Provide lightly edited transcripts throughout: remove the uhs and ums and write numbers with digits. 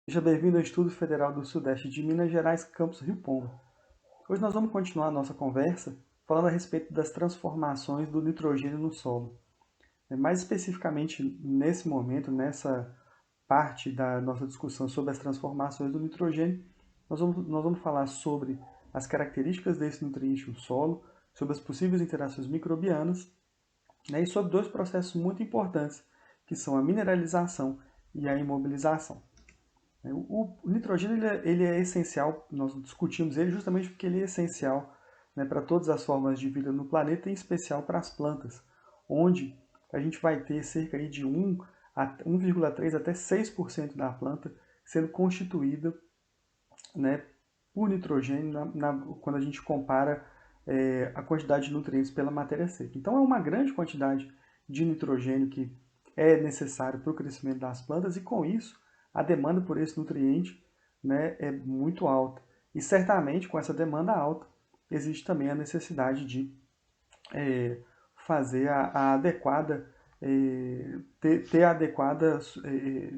Seja bem-vindo ao Instituto Federal do Sudeste de Minas Gerais, campus Rio Pombo. Hoje nós vamos continuar a nossa conversa falando a respeito das transformações do nitrogênio no solo. Mais especificamente, nesse momento, nessa parte da nossa discussão sobre as transformações do nitrogênio, nós vamos falar sobre as características desse nutriente no solo, sobre as possíveis interações microbianas, e sobre dois processos muito importantes, que são a mineralização e a imobilização. O nitrogênio ele é essencial, nós discutimos ele justamente porque ele é essencial, né, para todas as formas de vida no planeta, em especial para as plantas, onde a gente vai ter cerca de 1,3 até 6% da planta sendo constituída, né, por nitrogênio quando a gente compara a quantidade de nutrientes pela matéria seca. Então é uma grande quantidade de nitrogênio que é necessário para o crescimento das plantas e com isso a demanda por esse nutriente, né, é muito alta. E certamente com essa demanda alta existe também a necessidade de fazer a adequada ter a adequada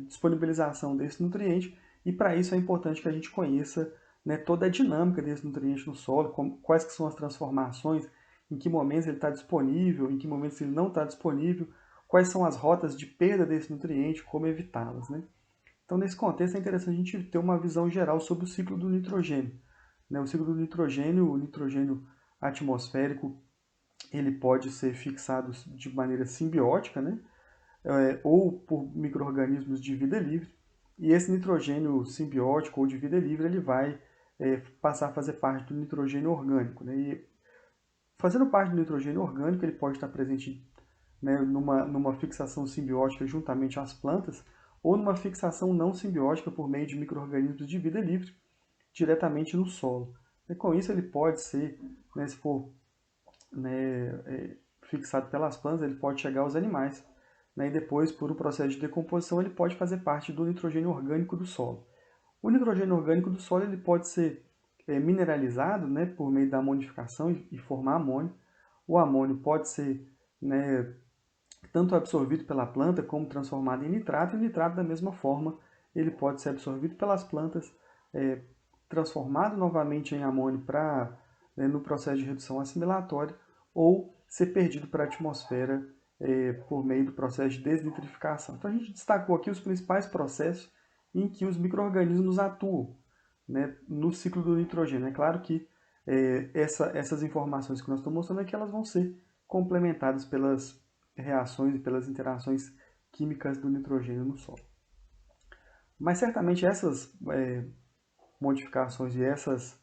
disponibilização desse nutriente, e para isso é importante que a gente conheça, né, toda a dinâmica desse nutriente no solo, quais que são as transformações, em que momentos ele está disponível, em que momentos ele não está disponível, quais são as rotas de perda desse nutriente, como evitá-las, né? Então, nesse contexto, é interessante a gente ter uma visão geral sobre o ciclo do nitrogênio, né? O nitrogênio atmosférico, ele pode ser fixado de maneira simbiótica, né? Ou por micro-organismos de vida livre. E esse nitrogênio simbiótico ou de vida livre, ele vai passar a fazer parte do nitrogênio orgânico, né? E fazendo parte do nitrogênio orgânico, ele pode estar presente, né, numa fixação simbiótica juntamente às plantas, ou numa fixação não simbiótica por meio de micro-organismos de vida livre, diretamente no solo. E com isso ele pode ser, né, se for, né, fixado pelas plantas, ele pode chegar aos animais, né, e depois, por um processo de decomposição, ele pode fazer parte do nitrogênio orgânico do solo. O nitrogênio orgânico do solo ele pode ser mineralizado, né, por meio da amonificação e formar amônio. O amônio pode ser, né, tanto absorvido pela planta como transformado em nitrato, e o nitrato, da mesma forma, ele pode ser absorvido pelas plantas, é, transformado novamente em amônio no processo de redução assimilatória, ou ser perdido para a atmosfera por meio do processo de desnitrificação. Então a gente destacou aqui os principais processos em que os micro-organismos atuam, né, no ciclo do nitrogênio. É claro que essas informações que nós estamos mostrando aqui, elas vão ser complementadas pelas reações e pelas interações químicas do nitrogênio no solo. Mas certamente essas modificações e essas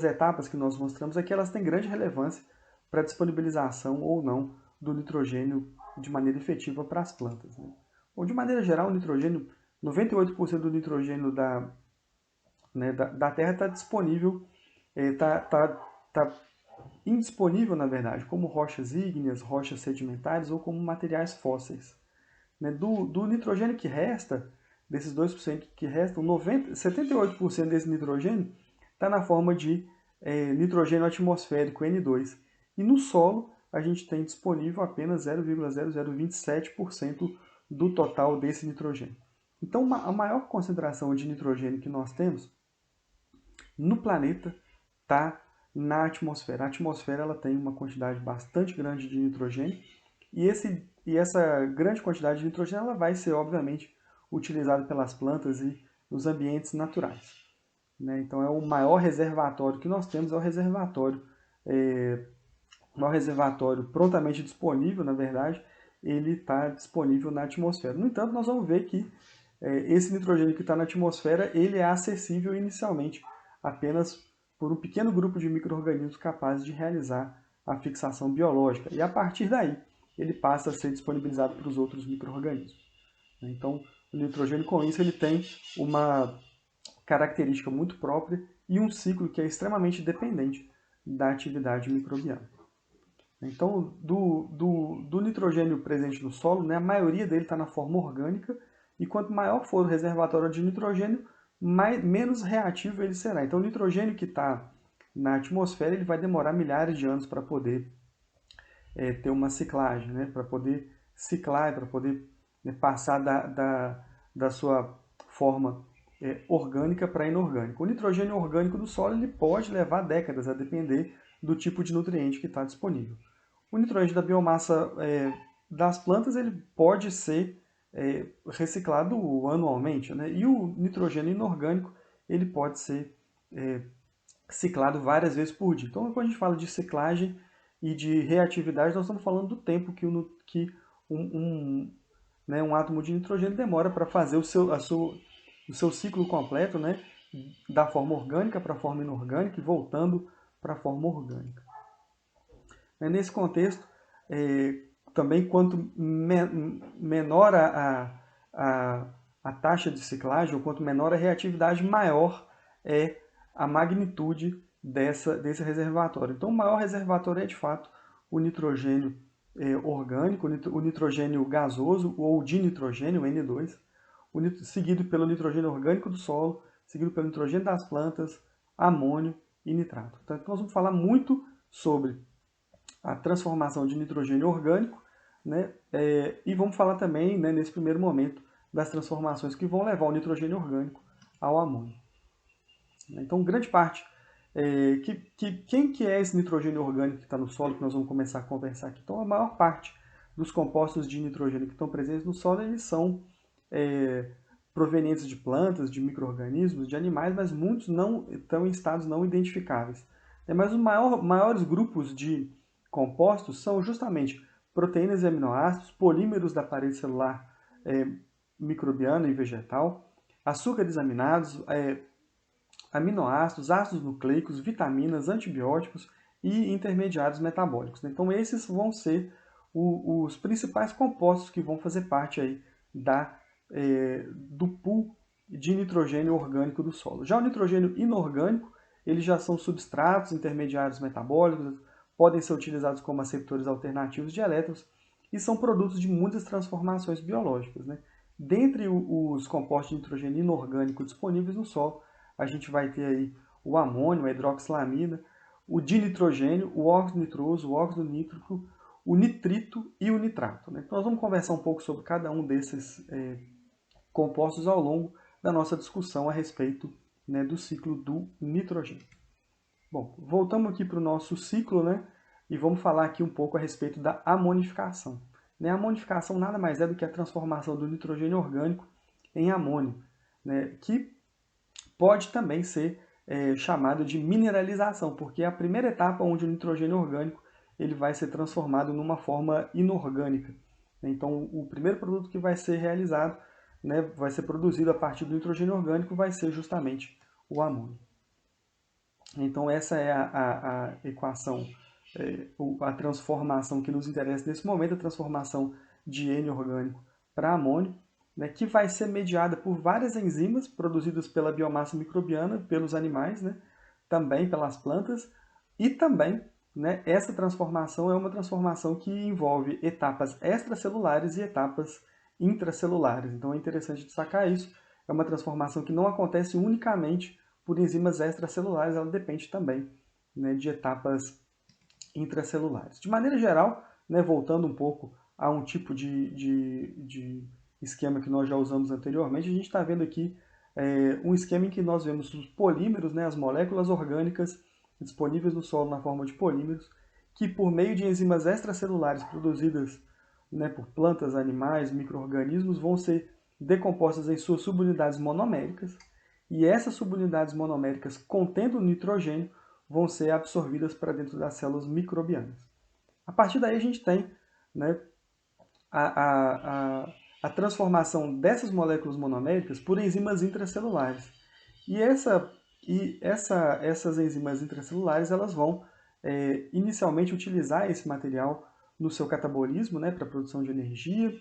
etapas que nós mostramos aqui, elas têm grande relevância para a disponibilização ou não do nitrogênio de maneira efetiva para as plantas, né? Ou de maneira geral, o nitrogênio, 98% do nitrogênio da Terra está disponível, está indisponível, na verdade, como rochas ígneas, rochas sedimentares ou como materiais fósseis. Né? Do nitrogênio que resta, desses 2% que restam, 78% desse nitrogênio está na forma de nitrogênio atmosférico, N2. E no solo, a gente tem disponível apenas 0,0027% do total desse nitrogênio. Então, a maior concentração de nitrogênio que nós temos no planeta está na atmosfera. A atmosfera ela tem uma quantidade bastante grande de nitrogênio, e essa grande quantidade de nitrogênio ela vai ser, obviamente, utilizada pelas plantas e nos ambientes naturais, né? Então, é o maior reservatório que nós temos, é o maior reservatório prontamente disponível, na verdade, ele está disponível na atmosfera. No entanto, nós vamos ver que esse nitrogênio que está na atmosfera, ele é acessível inicialmente apenas por um pequeno grupo de micro-organismos capazes de realizar a fixação biológica. E a partir daí, ele passa a ser disponibilizado para os outros micro-organismos. Então, o nitrogênio, com isso, ele tem uma característica muito própria e um ciclo que é extremamente dependente da atividade microbiana. Então, do nitrogênio presente no solo, né, a maioria dele está na forma orgânica, e quanto maior for o reservatório de nitrogênio, menos reativo ele será. Então, o nitrogênio que está na atmosfera ele vai demorar milhares de anos para poder ter uma ciclagem, né, para poder ciclar, para poder, né, passar da sua forma orgânica para inorgânica. O nitrogênio orgânico do solo ele pode levar décadas, a depender do tipo de nutriente que está disponível. O nitrogênio da biomassa das plantas ele pode ser reciclado anualmente, né? E o nitrogênio inorgânico ele pode ser ciclado várias vezes por dia. Então, quando a gente fala de ciclagem e de reatividade, nós estamos falando do tempo que um átomo de nitrogênio demora para fazer o seu ciclo completo, né, da forma orgânica para a forma inorgânica e voltando para a forma orgânica. Nesse contexto, também quanto menor a taxa de ciclagem, ou quanto menor a reatividade, maior é a magnitude desse reservatório. Então, o maior reservatório é, de fato, o nitrogênio orgânico, o nitrogênio gasoso, ou dinitrogênio, o N2, seguido pelo nitrogênio orgânico do solo, seguido pelo nitrogênio das plantas, amônio e nitrato. Então, nós vamos falar muito sobre a transformação de nitrogênio orgânico, né? E vamos falar também, né, nesse primeiro momento, das transformações que vão levar o nitrogênio orgânico ao amônio. Então, grande parte. Quem que é esse nitrogênio orgânico que está no solo, que nós vamos começar a conversar aqui? Então, a maior parte dos compostos de nitrogênio que estão presentes no solo, eles são provenientes de plantas, de micro-organismos, de animais, mas muitos não estão em estados não identificáveis. Mas os maiores grupos de compostos são justamente proteínas e aminoácidos, polímeros da parede celular microbiana e vegetal, açúcares aminados, aminoácidos, ácidos nucleicos, vitaminas, antibióticos e intermediários metabólicos. Então esses vão ser os principais compostos que vão fazer parte aí do pool de nitrogênio orgânico do solo. Já o nitrogênio inorgânico, eles já são substratos intermediários metabólicos, podem ser utilizados como aceptores alternativos de elétrons e são produtos de muitas transformações biológicas, né? Dentre os compostos de nitrogênio inorgânico disponíveis no solo, a gente vai ter aí o amônio, a hidroxilamina, o dinitrogênio, o óxido nitroso, o óxido nítrico, o nitrito e o nitrato, né? Então nós vamos conversar um pouco sobre cada um desses compostos ao longo da nossa discussão a respeito, né, do ciclo do nitrogênio. Bom, voltamos aqui para o nosso ciclo, né, e vamos falar aqui um pouco a respeito da amonificação. A amonificação nada mais é do que a transformação do nitrogênio orgânico em amônio, né, que pode também ser chamado de mineralização, porque é a primeira etapa onde o nitrogênio orgânico ele vai ser transformado numa forma inorgânica. Então, o primeiro produto que vai ser realizado, né, vai ser produzido a partir do nitrogênio orgânico, vai ser justamente o amônio. Então, essa é a equação, a transformação que nos interessa nesse momento, a transformação de N orgânico para amônio, né, que vai ser mediada por várias enzimas produzidas pela biomassa microbiana, pelos animais, né, também pelas plantas, e também, né, essa transformação é uma transformação que envolve etapas extracelulares e etapas intracelulares. Então é interessante destacar isso. É uma transformação que não acontece unicamente por enzimas extracelulares, ela depende também, né, de etapas intracelulares. De maneira geral, né, voltando um pouco a um tipo de esquema que nós já usamos anteriormente, a gente está vendo aqui um esquema em que nós vemos os polímeros, né, as moléculas orgânicas disponíveis no solo na forma de polímeros, que por meio de enzimas extracelulares produzidas, né, por plantas, animais, micro-organismos, vão ser decompostas em suas subunidades monoméricas, e essas subunidades monoméricas contendo nitrogênio vão ser absorvidas para dentro das células microbianas. A partir daí a gente tem, né, a transformação dessas moléculas monoméricas por enzimas intracelulares. E essas enzimas intracelulares elas vão inicialmente utilizar esse material no seu catabolismo, né, para a produção de energia.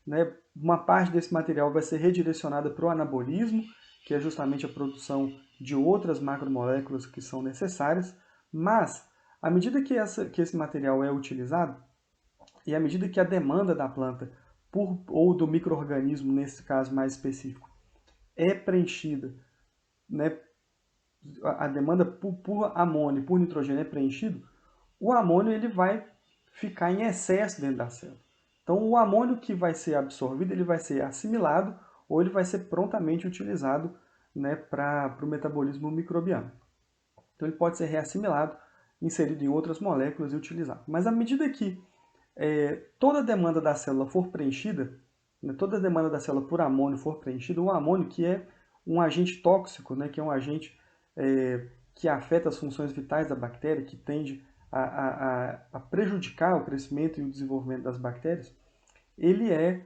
Né? Uma parte desse material vai ser redirecionada para o anabolismo, que é justamente a produção de outras macromoléculas que são necessárias, mas à medida que esse material é utilizado, e à medida que a demanda da planta, ou do micro-organismo, nesse caso mais específico, é preenchida, né, a demanda por amônio, por nitrogênio é preenchido, o amônio ele vai ficar em excesso dentro da célula. Então, o amônio que vai ser absorvido, ele vai ser assimilado ou ele vai ser prontamente utilizado, né, para o metabolismo microbiano. Então ele pode ser reassimilado, inserido em outras moléculas e utilizado. Mas à medida que toda a demanda da célula for preenchida, né, toda a demanda da célula por amônio for preenchida, o amônio que é um agente tóxico, né, que é um agente que afeta as funções vitais da bactéria, que tende a prejudicar o crescimento e o desenvolvimento das bactérias, ele é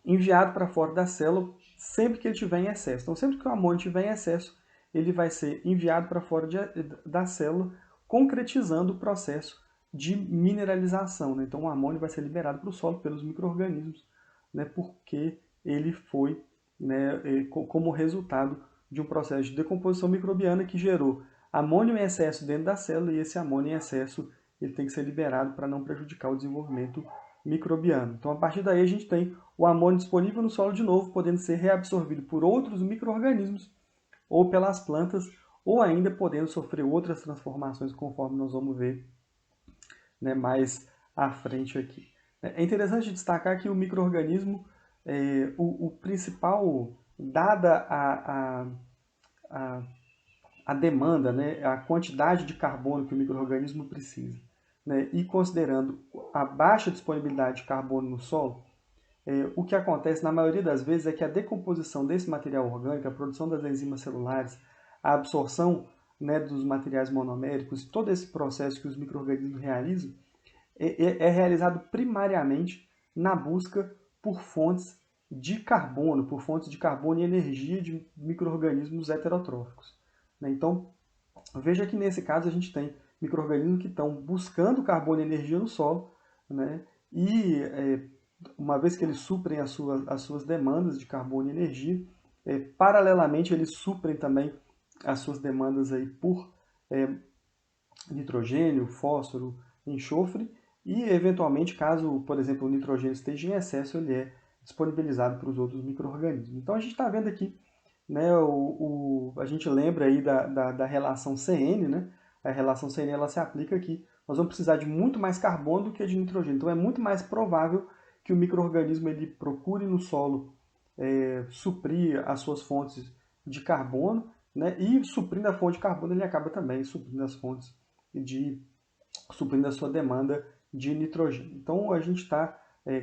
enviado para fora da célula sempre que ele estiver em excesso. Então, sempre que o amônio estiver em excesso, ele vai ser enviado para fora da célula, concretizando o processo de mineralização, né? Então, o amônio vai ser liberado para o solo pelos micro-organismos, né? Porque ele foi, né, como resultado de um processo de decomposição microbiana que gerou amônio em excesso dentro da célula, e esse amônio em excesso ele tem que ser liberado para não prejudicar o desenvolvimento microbiano. Então, a partir daí, a gente tem o amônio disponível no solo de novo, podendo ser reabsorvido por outros micro-organismos ou pelas plantas, ou ainda podendo sofrer outras transformações, conforme nós vamos ver, né, mais à frente aqui. É interessante destacar que o micro-organismo, o principal, dada a demanda, né, a quantidade de carbono que o micro-organismo precisa, né, e considerando a baixa disponibilidade de carbono no solo, o que acontece na maioria das vezes é que a decomposição desse material orgânico, a produção das enzimas celulares, a absorção, né, dos materiais monoméricos, todo esse processo que os micro-organismos realizam, é realizado primariamente na busca por fontes de carbono e energia de micro-organismos heterotróficos, né? Então, veja que nesse caso a gente tem micro-organismos que estão buscando carbono e energia no solo, né? E uma vez que eles suprem as suas demandas de carbono e energia, paralelamente eles suprem também as suas demandas aí por nitrogênio, fósforo, enxofre, e eventualmente, caso, por exemplo, o nitrogênio esteja em excesso, ele é disponibilizado para os outros micro-organismos. Então a gente está vendo aqui, né, a gente lembra aí da relação CN, né? A relação CN ela se aplica aqui. Nós vamos precisar de muito mais carbono do que de nitrogênio. Então é muito mais provável que o micro-organismo ele procure no solo suprir as suas fontes de carbono, né? E suprindo a fonte de carbono, ele acaba também suprindo as fontes suprindo a sua demanda de nitrogênio. Então a gente está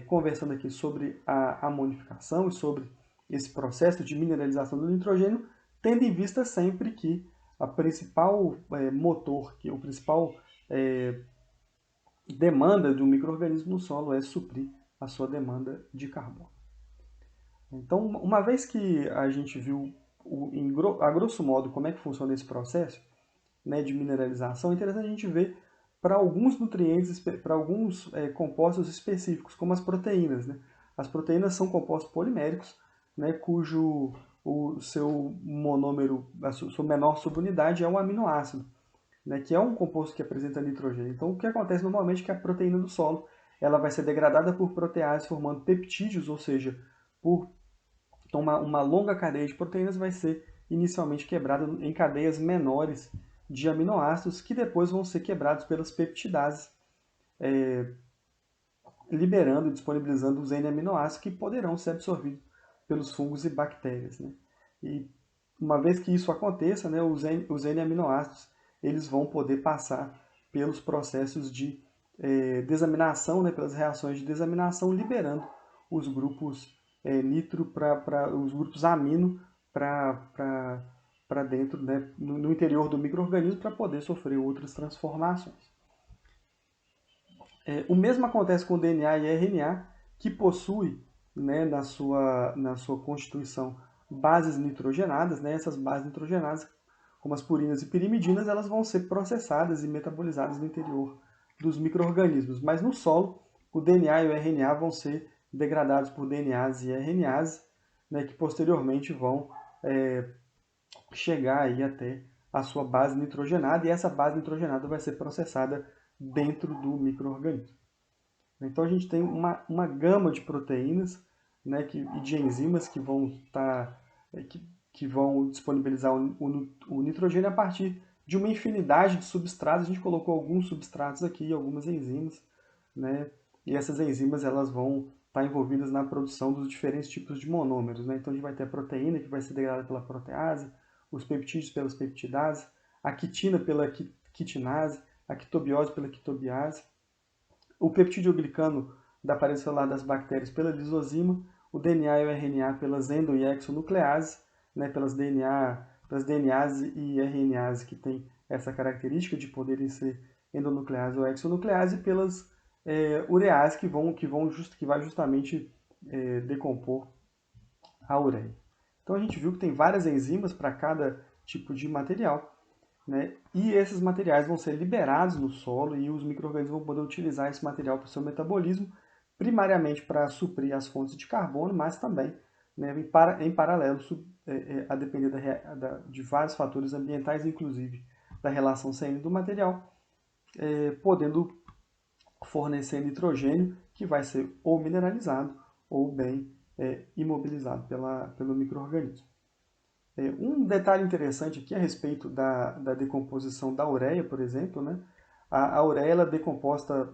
conversando aqui sobre a amonificação e sobre esse processo de mineralização do nitrogênio, tendo em vista sempre que a principal motor, que o principal demanda de um micro-organismo no solo é suprir a sua demanda de carbono. Então, uma vez que a gente viu a grosso modo como é que funciona esse processo, né, de mineralização, é interessante a gente ver para alguns nutrientes, para alguns compostos específicos, como as proteínas, né? As proteínas são compostos poliméricos, né, cujo o seu monômero, a sua menor subunidade é um aminoácido, né, que é um composto que apresenta nitrogênio. Então, o que acontece normalmente é que a proteína do solo ela vai ser degradada por protease formando peptídeos, ou seja, então uma longa cadeia de proteínas vai ser inicialmente quebrada em cadeias menores de aminoácidos que depois vão ser quebrados pelas peptidases, liberando e disponibilizando os N-aminoácidos que poderão ser absorvidos pelos fungos e bactérias, né? E uma vez que isso aconteça, né, os N-aminoácidos eles vão poder passar pelos processos de desaminação, né, pelas reações de desaminação, liberando os grupos nitro os grupos amino para dentro, né, no interior do micro-organismo para poder sofrer outras transformações. O mesmo acontece com o DNA e RNA, que possui, né, na sua constituição bases nitrogenadas, né? Essas bases nitrogenadas, como as purinas e pirimidinas, elas vão ser processadas e metabolizadas no interior dos micro-organismos. Mas no solo, o DNA e o RNA vão ser degradados por DNAs e RNAs, né, que posteriormente vão chegar aí até a sua base nitrogenada, e essa base nitrogenada vai ser processada dentro do micro-organismo. Então a gente tem uma gama de proteínas, né, e de enzimas que vão que vão disponibilizar o nitrogênio a partir de uma infinidade de substratos. A gente colocou alguns substratos aqui, algumas enzimas, né, e essas enzimas elas vão estar envolvidas na produção dos diferentes tipos de monômeros, né? Então a gente vai ter a proteína que vai ser degradada pela protease, os peptídeos pelas peptidases, a quitina pela quitinase, a quitobiose pela quitobiase, o peptidoglicano da parede celular das bactérias pela lisozima, o DNA e o RNA pelas endo- e exonucleases, né, pelas DNase e RNase que têm essa característica de poderem ser endonuclease ou exonuclease, e pelas ureases que vai justamente decompor a ureia. Então a gente viu que tem várias enzimas para cada tipo de material, né? E esses materiais vão ser liberados no solo e os micro-organismos vão poder utilizar esse material para o seu metabolismo, primariamente para suprir as fontes de carbono, mas também, né, em paralelo, a depender de vários fatores ambientais, inclusive da relação CN do material, podendo fornecer nitrogênio, que vai ser ou mineralizado ou bem imobilizado pelo micro-organismo. Um detalhe interessante aqui a respeito da decomposição da ureia, por exemplo, né? A ureia ela é decomposta,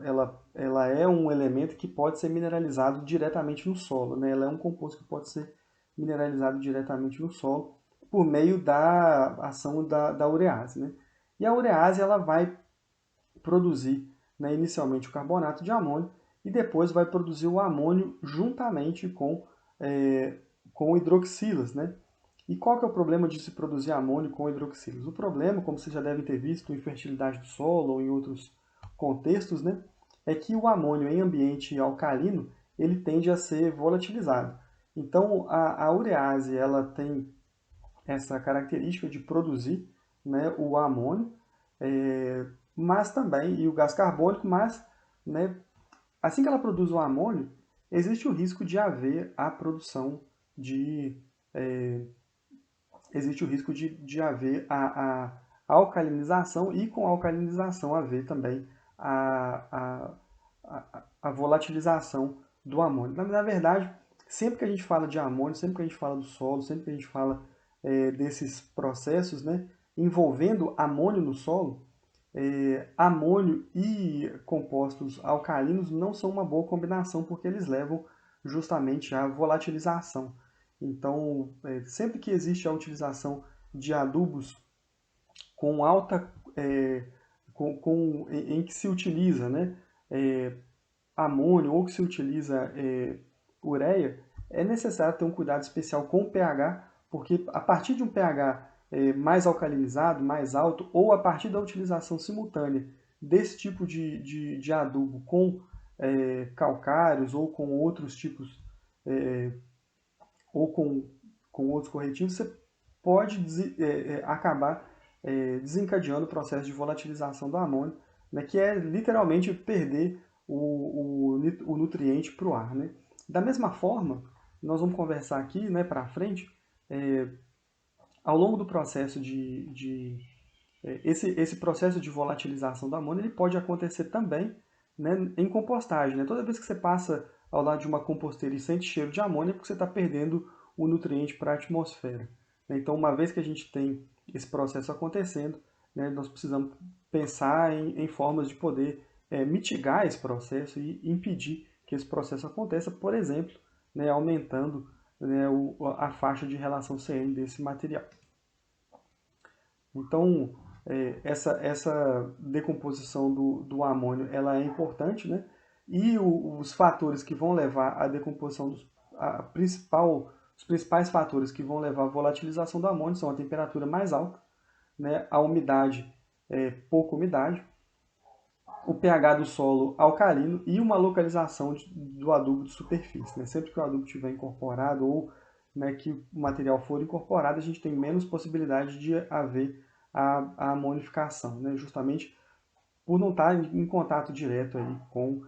ela é um elemento que pode ser mineralizado diretamente no solo, né? Ela é um composto que pode ser mineralizado diretamente no solo por meio da ação da urease, né? E a urease ela vai produzir, né, inicialmente o carbonato de amônio e depois vai produzir o amônio juntamente com hidroxilas, né? E qual que é o problema de se produzir amônio com hidroxilas? O problema, como vocês já devem ter visto em fertilidade do solo ou em outros contextos, né, é que o amônio em ambiente alcalino ele tende a ser volatilizado. Então a urease ela tem essa característica de produzir, né, o amônio, mas também e o gás carbônico, mas, né, assim que ela produz o amônio, existe o risco de haver a produção de existe o risco de haver a alcalinização e com a alcalinização haver também a volatilização do amônio. Na verdade, sempre que a gente fala de amônio, sempre que a gente fala do solo, sempre que a gente fala desses processos, né, envolvendo amônio no solo, amônio e compostos alcalinos não são uma boa combinação porque eles levam justamente à volatilização. Então, sempre que existe a utilização de adubos com alta, em que se utiliza, né, amônio ou que se utiliza ureia, é necessário ter um cuidado especial com o pH, porque a partir de um pH mais alcalinizado, mais alto, ou a partir da utilização simultânea desse tipo de adubo com calcários ou com outros tipos ou com outros corretivos, você pode acabar desencadeando o processo de volatilização do amônio, né, que é literalmente perder o nutriente para o ar. Né? Da mesma forma, nós vamos conversar aqui, né, para frente, ao longo do processo esse processo de volatilização do amônio ele pode acontecer também, né, em compostagem. Né? Toda vez que você passa ao lado de uma composteira e sente cheiro de amônia, é porque você está perdendo o nutriente para a atmosfera. Né? Então, uma vez que a gente tem esse processo acontecendo, né, nós precisamos pensar em formas de poder mitigar esse processo e impedir que esse processo aconteça, por exemplo, né, aumentando, né, a faixa de relação CN desse material. Então, essa decomposição do amônio ela é importante, né? E os fatores que vão levar à decomposição, os principais fatores que vão levar à volatilização do amônio são a temperatura mais alta, né? A umidade, pouca umidade, o pH do solo alcalino e uma localização do adubo de superfície. Né? Sempre que o adubo estiver incorporado ou, né, que o material for incorporado, a gente tem menos possibilidade de haver a amonificação, né? Justamente por não estar em contato direto aí com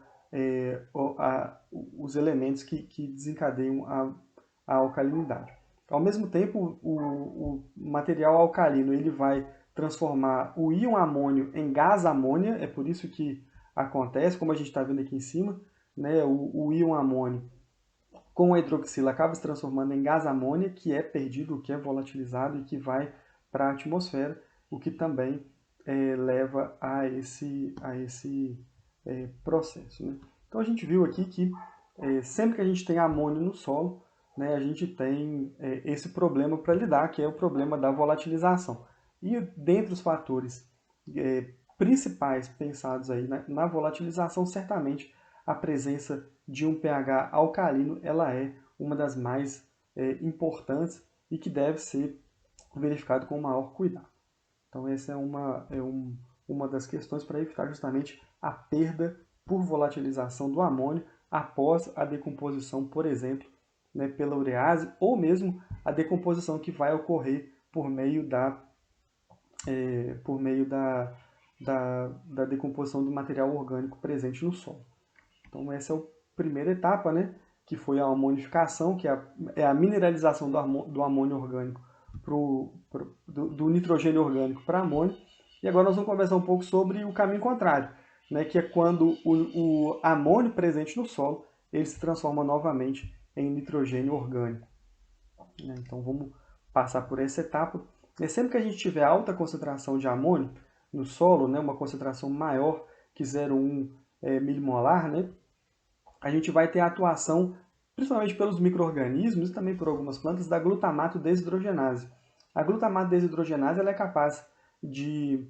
os elementos que desencadeiam a alcalinidade. Ao mesmo tempo, o material alcalino ele vai transformar o íon amônio em gás amônia, é por isso que acontece, como a gente está vendo aqui em cima, né, o íon amônio com a hidroxila acaba se transformando em gás amônia, que é perdido, que é volatilizado e que vai para a atmosfera, o que também leva a esse processo. Né? Então a gente viu aqui que sempre que a gente tem amônio no solo, né, a gente tem esse problema para lidar, que é o problema da volatilização. E dentre os fatores principais pensados aí na volatilização, certamente a presença de um pH alcalino ela é uma das mais importantes e que deve ser verificado com o maior cuidado. Então essa é uma das questões para evitar justamente a perda por volatilização do amônio após a decomposição, por exemplo, né, pela urease, ou mesmo a decomposição que vai ocorrer por meio da decomposição do material orgânico presente no solo. Então essa é a primeira etapa, né, que foi a amonificação, que é a mineralização do amônio orgânico do nitrogênio orgânico para amônio. E agora nós vamos conversar um pouco sobre o caminho contrário, né, que é quando o amônio presente no solo ele se transforma novamente em nitrogênio orgânico. Então vamos passar por essa etapa. E sempre que a gente tiver alta concentração de amônio no solo, né, uma concentração maior que 0,1 milimolar, né, a gente vai ter a atuação, principalmente pelos micro-organismos e também por algumas plantas, da glutamato desidrogenase. A glutamato desidrogenase ela é capaz de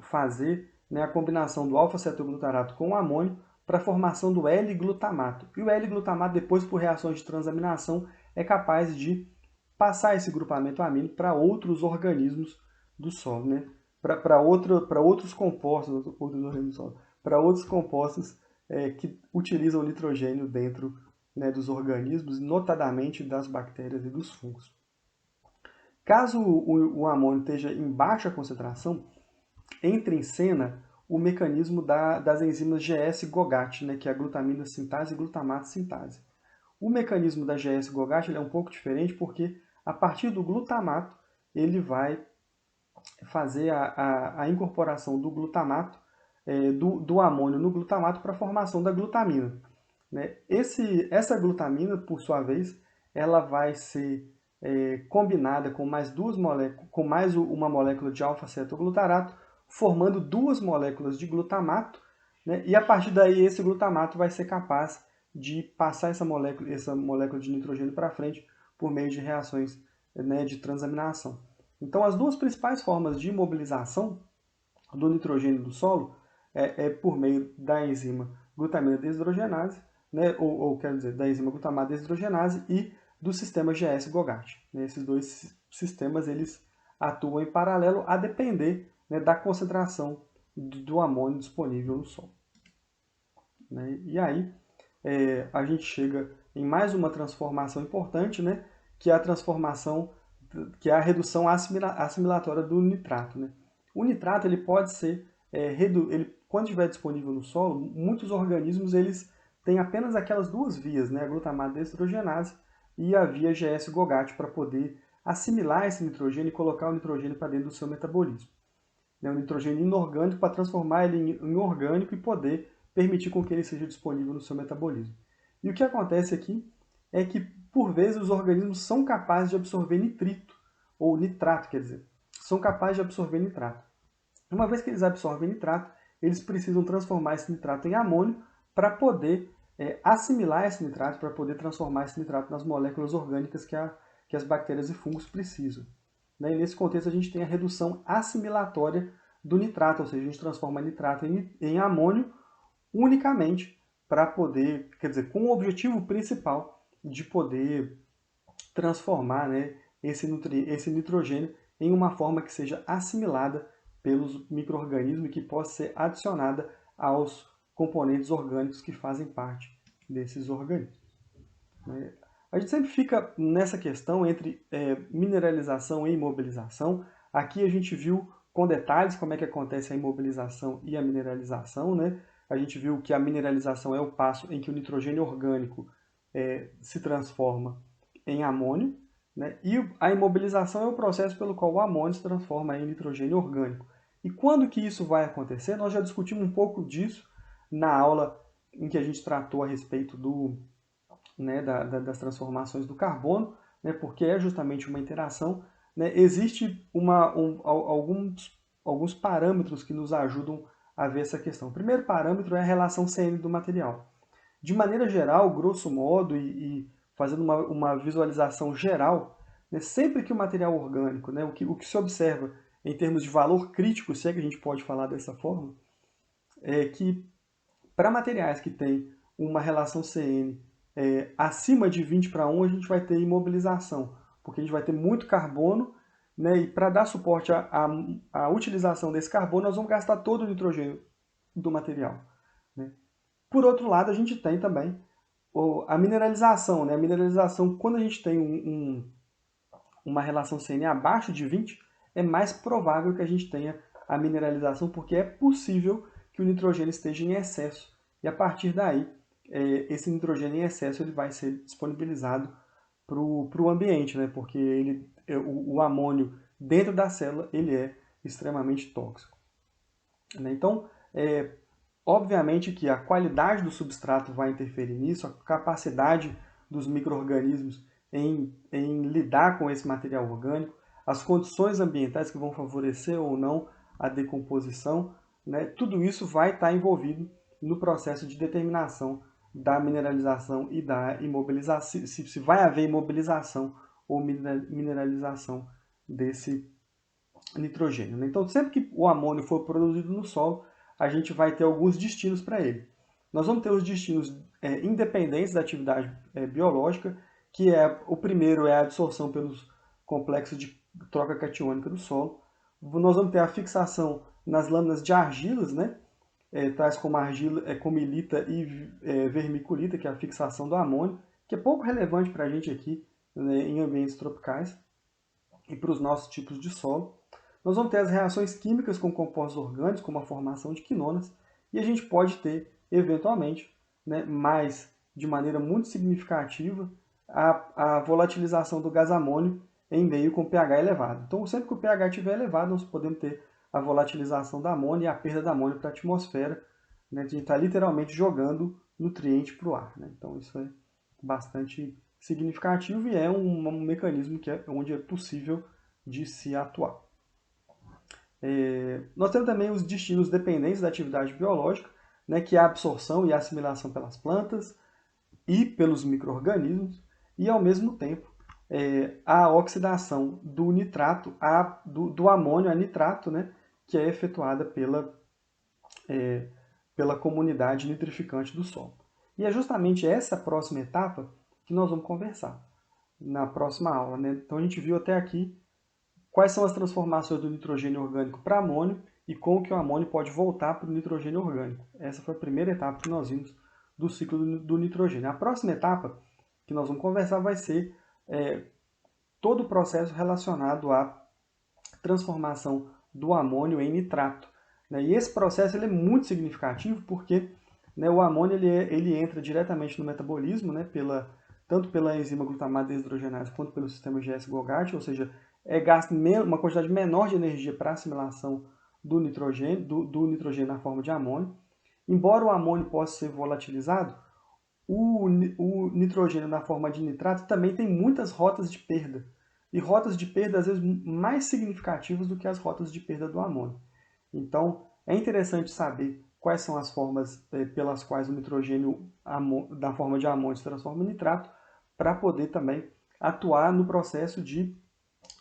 fazer, né, a combinação do alfa-cetoglutarato com o amônio para a formação do L-glutamato. E o L-glutamato, depois por reações de transaminação, é capaz de passar esse grupamento amínico para outros organismos do solo, né? Para outros compostos, para outros compostos que utilizam nitrogênio dentro, né, dos organismos, notadamente das bactérias e dos fungos. Caso o amônio esteja em baixa concentração, entra em cena o mecanismo das enzimas GS-GOGAT, né, que é a glutamina sintase e glutamato sintase. O mecanismo da GS-GOGAT é um pouco diferente porque a partir do glutamato ele vai fazer a incorporação do glutamato, do amônio no glutamato para a formação da glutamina. Né? Essa glutamina, por sua vez, ela vai ser combinada com mais uma molécula de alfa-cetoglutarato, formando duas moléculas de glutamato, né? E a partir daí esse glutamato vai ser capaz de passar essa molécula de nitrogênio para frente por meio de reações, né, de transaminação. Então as duas principais formas de imobilização do nitrogênio do solo é por meio da enzima glutamina desidrogenase, né, ou quer dizer, da enzima glutamato desidrogenase e do sistema GS-GOGAT. Né? Esses dois sistemas eles atuam em paralelo a depender, né, da concentração do amônio disponível no solo. Né? E aí a gente chega em mais uma transformação importante, né, que é a transformação, que é a redução assimilatória do nitrato. Né? O nitrato ele pode ser, quando estiver disponível no solo, muitos organismos eles têm apenas aquelas duas vias, né, a glutamato desidrogenase e a via GS-GOGAT, para poder assimilar esse nitrogênio e colocar o nitrogênio para dentro do seu metabolismo. O nitrogênio inorgânico para transformar ele em orgânico e poder permitir com que ele seja disponível no seu metabolismo. E o que acontece aqui é que, por vezes, os organismos são capazes de absorver nitrito, ou nitrato, quer dizer, são capazes de absorver nitrato. Uma vez que eles absorvem nitrato, eles precisam transformar esse nitrato em amônio para poder assimilar esse nitrato, para poder transformar esse nitrato nas moléculas orgânicas que as bactérias e fungos precisam. Né? E nesse contexto a gente tem a redução assimilatória do nitrato, ou seja, a gente transforma nitrato em amônio unicamente para poder, quer dizer, com o objetivo principal de poder transformar, né, esse nitrogênio em uma forma que seja assimilada pelos micro-organismos e que possa ser adicionada aos componentes orgânicos que fazem parte desses organismos. A gente sempre fica nessa questão entre mineralização e imobilização. Aqui a gente viu com detalhes como é que acontece a imobilização e a mineralização, né? A gente viu que a mineralização é o passo em que o nitrogênio orgânico se transforma em amônio, né? E a imobilização é o processo pelo qual o amônio se transforma em nitrogênio orgânico. E quando que isso vai acontecer? Nós já discutimos um pouco disso na aula em que a gente tratou a respeito das transformações do carbono, né? Porque é justamente uma interação. Né? Existe alguns parâmetros que nos ajudam a ver essa questão. O primeiro parâmetro é a relação CN do material. De maneira geral, grosso modo, e fazendo uma visualização geral, né, sempre que o material orgânico, né, o que se observa em termos de valor crítico, se é que a gente pode falar dessa forma, é que para materiais que têm uma relação CN acima de 20:1, a gente vai ter imobilização, porque a gente vai ter muito carbono, né, e para dar suporte à utilização desse carbono, nós vamos gastar todo o nitrogênio do material, né? Por outro lado, a gente tem também a mineralização, né? A mineralização, quando a gente tem uma relação CN abaixo de 20, é mais provável que a gente tenha a mineralização, porque é possível que o nitrogênio esteja em excesso. E a partir daí, esse nitrogênio em excesso ele vai ser disponibilizado para o ambiente, né? Porque o amônio dentro da célula ele é extremamente tóxico, né? Então, obviamente que a qualidade do substrato vai interferir nisso, a capacidade dos micro-organismos em lidar com esse material orgânico, as condições ambientais que vão favorecer ou não a decomposição, né? Tudo isso vai estar envolvido no processo de determinação da mineralização e da imobilização, se vai haver imobilização ou mineralização desse nitrogênio, né? Então, sempre que o amônio for produzido no solo, a gente vai ter alguns destinos para ele. Nós vamos ter os destinos independentes da atividade biológica, que o primeiro é a absorção pelos complexos de troca catiônica do solo. Nós vamos ter a fixação nas lâminas de argilas, né? Tais como argila, comilita e vermiculita, que é a fixação do amônio, que é pouco relevante para a gente aqui, né, em ambientes tropicais e para os nossos tipos de solo. Nós vamos ter as reações químicas com compostos orgânicos, como a formação de quinonas, e a gente pode ter, eventualmente, né, mais de maneira muito significativa, a volatilização do gás amônio em meio com pH elevado. Então, sempre que o pH estiver elevado, nós podemos ter a volatilização da amônia e a perda da amônia para a atmosfera, né? A gente está literalmente jogando nutriente para o ar, né? Então, isso é bastante significativo e é um mecanismo onde é possível de se atuar. Nós temos também os destinos dependentes da atividade biológica, né, que é a absorção e a assimilação pelas plantas e pelos micro-organismos, e ao mesmo tempo a oxidação do nitrato, do amônio a nitrato, né, que é efetuada pela comunidade nitrificante do solo. E é justamente essa próxima etapa que nós vamos conversar na próxima aula, né? Então a gente viu até aqui quais são as transformações do nitrogênio orgânico para amônio e como que o amônio pode voltar para o nitrogênio orgânico. Essa foi a primeira etapa que nós vimos do ciclo do nitrogênio. A próxima etapa que nós vamos conversar vai ser todo o processo relacionado à transformação do amônio em nitrato, né? E esse processo ele é muito significativo porque, né, o amônio ele entra diretamente no metabolismo, né, tanto pela enzima glutamato deshidrogenase quanto pelo sistema GS-Golgi, ou seja, é gasto uma quantidade menor de energia para a assimilação do nitrogênio na forma de amônio. Embora o amônio possa ser volatilizado, o nitrogênio na forma de nitrato também tem muitas rotas de perda. E rotas de perda, às vezes, mais significativas do que as rotas de perda do amônio. Então, é interessante saber quais são as formas pelas quais o nitrogênio da forma de amônio se transforma em nitrato, para poder também atuar no processo de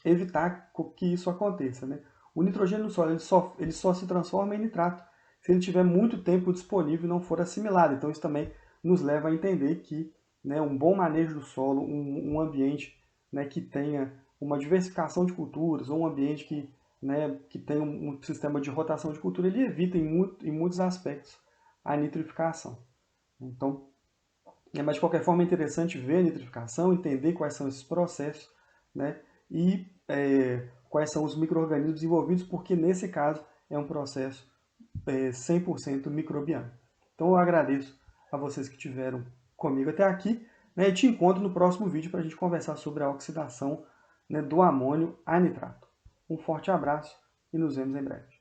evitar que isso aconteça, né? O nitrogênio no solo ele só se transforma em nitrato se ele tiver muito tempo disponível e não for assimilado. Então isso também nos leva a entender que, né, um bom manejo do solo, um ambiente, né, que tenha uma diversificação de culturas, ou um ambiente que, né, que tenha um sistema de rotação de cultura, ele evita em muitos aspectos a nitrificação. Então, mas de qualquer forma é interessante ver a nitrificação, entender quais são esses processos, né, e quais são os micro-organismos envolvidos, porque nesse caso é um processo 100% microbiano. Então eu agradeço a vocês que estiveram comigo até aqui, né, e te encontro no próximo vídeo para a gente conversar sobre a oxidação, né, do amônio a nitrato. Um forte abraço e nos vemos em breve.